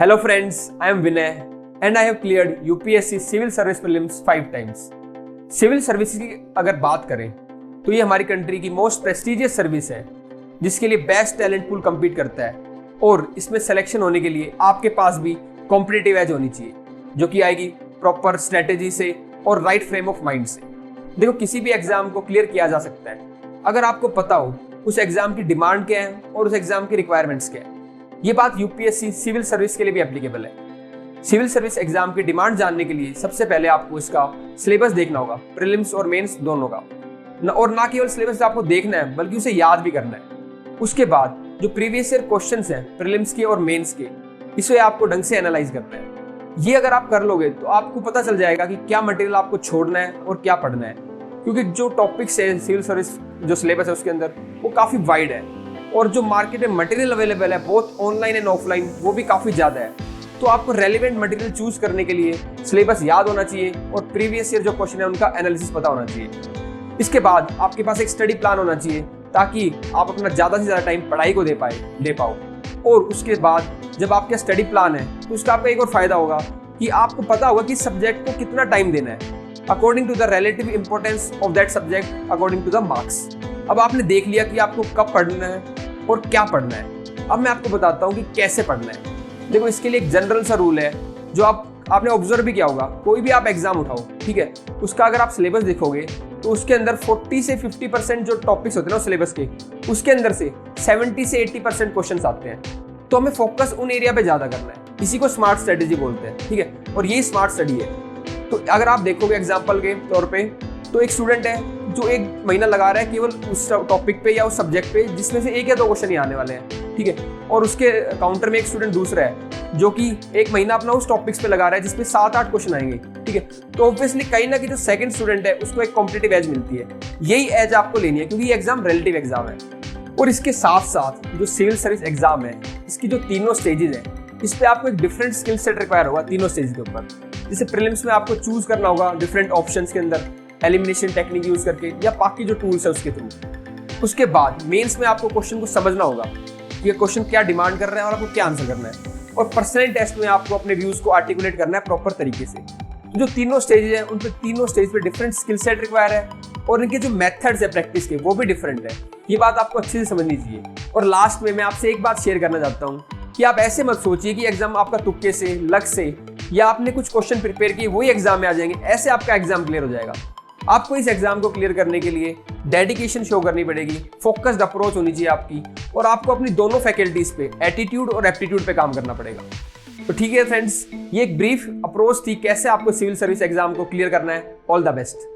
Hello friends, I am Vinay and I have cleared UPSC Civil Service Prelims 5 times. Civil service की अगर बात करें तो ये हमारी कंट्री की मोस्ट प्रेस्टिजियस सर्विस है जिसके लिए बेस्ट टैलेंट पूल compete करता है और इसमें सिलेक्शन होने के लिए आपके पास भी कॉम्पिटिटिव एज होनी चाहिए जो कि आएगी प्रॉपर स्ट्रेटेजी से और राइट फ्रेम ऑफ माइंड से। देखो, किसी भी एग्जाम को क्लियर किया जा सकता है अगर आपको पता हो उस एग्जाम की डिमांड क्या है और उस एग्जाम की रिक्वायरमेंट्स क्या है। ये बात यूपीएससी सिविल सर्विस के लिए भी एप्लीकेबल है। सिविल सर्विस एग्जाम की डिमांड जानने के लिए सबसे पहले आपको इसका सिलेबस देखना होगा, प्रीलिम्स और मेंस दोनों का, और ना केवल सिलेबस आपको देखना है बल्कि उसे याद भी करना है। उसके बाद जो प्रीवियस ईयर क्वेश्चंस हैं प्रीलिम्स के और मेंस के, इसे आपको ढंग से एनालाइज करना है। ये अगर आप कर लोगे तो आपको पता चल जाएगा कि क्या मटेरियल आपको छोड़ना है और क्या पढ़ना है, क्योंकि जो टॉपिक्स है सिविल सर्विस जो सिलेबस है उसके अंदर वो काफी वाइड है और जो मार्केट में मटेरियल अवेलेबल है बोथ ऑनलाइन एंड ऑफलाइन वो भी काफी ज्यादा है। तो आपको रेलिवेंट मटेरियल चूज करने के लिए सिलेबस याद होना चाहिए और प्रीवियस ईयर जो क्वेश्चन है उनका एनालिसिस पता होना चाहिए। इसके बाद आपके पास एक स्टडी प्लान होना चाहिए ताकि आप अपना ज्यादा से ज्यादा टाइम पढ़ाई को दे पाओ। और उसके बाद जब आपका स्टडी प्लान है तो उसका आपका एक और फायदा होगा कि आपको पता होगा कि सब्जेक्ट को कितना टाइम देना है according to the relative importance of that subject according to the marks. अब आपने देख लिया कि आपको कब पढ़ना है और क्या पढ़ना है। अब मैं आपको बताता हूँ कि कैसे पढ़ना है। देखो, इसके लिए एक जनरल सा रूल है जो आपने ऑब्जर्व भी किया होगा। कोई भी आप एग्जाम उठाओ, ठीक है, उसका अगर आप सिलेबस देखोगे तो उसके अंदर 40 से 50% जो टॉपिक्स होते हैं ना सिलेबस के, उसके अंदर से 70 से 80% क्वेश्चंस आते हैं। तो हमें फोकस उन एरिया पे ज्यादा करना है। इसी को स्मार्ट स्ट्रेटेजी बोलते हैं, ठीक है, और यही स्मार्ट स्टडी है। तो अगर आप देखोगे एग्जाम्पल के तौर पे, तो एक स्टूडेंट है जो 1 महीना लगा रहा है केवल उस टॉपिक पे या उस सब्जेक्ट पे जिसमें से 1 या 2 क्वेश्चन ही आने वाले हैं, ठीक है, और उसके काउंटर में एक स्टूडेंट दूसरा है जो कि 1 महीना अपना उस टॉपिक्स पे लगा रहा है जिसमें 7-8 क्वेश्चन आएंगे, ठीक है। तो ऑब्वियसली कहीं ना कहीं जो सेकंड स्टूडेंट है उसको एक कॉम्पिटिटिव एज मिलती है। यही एज आपको लेनी है क्योंकि ये एग्जाम रिलेटिव एग्जाम है। और इसके साथ साथ जो सिविल सर्विस एग्जाम है इसकी जो तीनों स्टेजेस है इस पे आपको एक डिफरेंट स्किल सेट रिक्वायर होगा तीनों स्टेज के ऊपर। जैसे प्रीलिम्स में आपको चूज करना होगा डिफरेंट ऑप्शंस के अंदर एलिमिनेशन टेक्निक यूज करके या बाकी जो टूल्स है उसके थ्रू। उसके बाद मेंस में आपको क्वेश्चन को समझना होगा कि ये क्वेश्चन क्या डिमांड कर रहा है और आपको क्या आंसर करना है। और पर्सनल टेस्ट में आपको अपने व्यूज को आर्टिकुलेट करना है प्रॉपर तरीके से। जो तीनों स्टेजेस हैं उन पे तीनों स्टेज पे डिफरेंट स्किल सेट रिक्वायर है और इनके जो मेथड्स है प्रैक्टिस के वो भी डिफरेंट है। ये बात आपको अच्छे से समझनी चाहिए। और लास्ट में मैं आपसे एक बात शेयर करना चाहता हूँ कि आप ऐसे मत सोचिए कि एग्जाम आपका तुक्के से, लक से या आपने कुछ क्वेश्चन प्रिपेयर किए वही एग्जाम में आ जाएंगे, ऐसे आपका एग्जाम क्लियर हो जाएगा। आपको इस एग्जाम को क्लियर करने के लिए डेडिकेशन शो करनी पड़ेगी, फोकस्ड अप्रोच होनी चाहिए आपकी, और आपको अपनी दोनों फैकल्टीज पे एटीट्यूड और एप्टीट्यूड पे काम करना पड़ेगा। तो ठीक है फ्रेंड्स, ये एक ब्रीफ अप्रोच थी कैसे आपको सिविल सर्विस एग्जाम को क्लियर करना है। All the best.